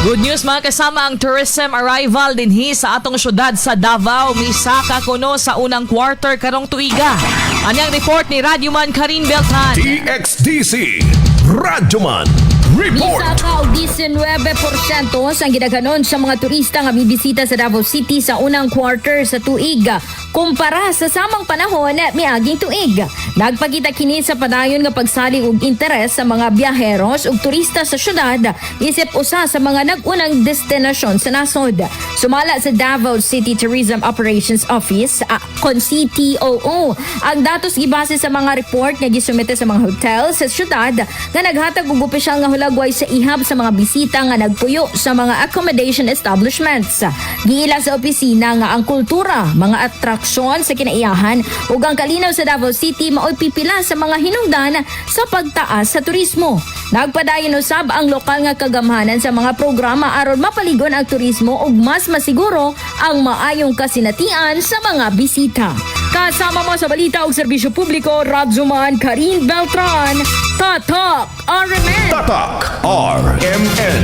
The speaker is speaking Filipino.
Good news mga kasama, ang tourism arrival dinhi sa atong syudad sa Davao misaka kuno sa unang quarter karong tuiga. Anyang report ni Radyoman Karin Beltran. TXDC Radyoman Report. Misaka og 19% ang gidaghanon sa mga turista nga bibisita sa Davao City sa unang quarter sa tuig kumpara sa samang panahon miaging tuig. Nagpakita kini sa padayon nga pagsalig og interes sa mga biyaheros ug turista sa syudad isip usa sa mga nag-unang destinasyon sa nasod. Sumala sa Davao City Tourism Operations Office kon CTOO, ang datos gibase sa mga report nga gisumite sa mga hotel sa syudad nga naghatag og opisyal nga hulagway sa ihab sa mga bisita nga nagpuyo sa mga accommodation establishments. Giila sa opisina nga ang kultura, mga atraksyon sa kinaiyahan ug ang kalinaw sa Davao City mao'y pipila sa mga hinungdan sa pagtaas sa turismo. Nagpadayon usab ang lokal nga kagamhanan sa mga programa aron mapaligon ang turismo ug mas masiguro ang maayong kasinatian sa mga bisita. Kasama mo sa balita ug serbisyo publiko, Radyoman Karin Beltran, Tatak RMN. Tatak RMN.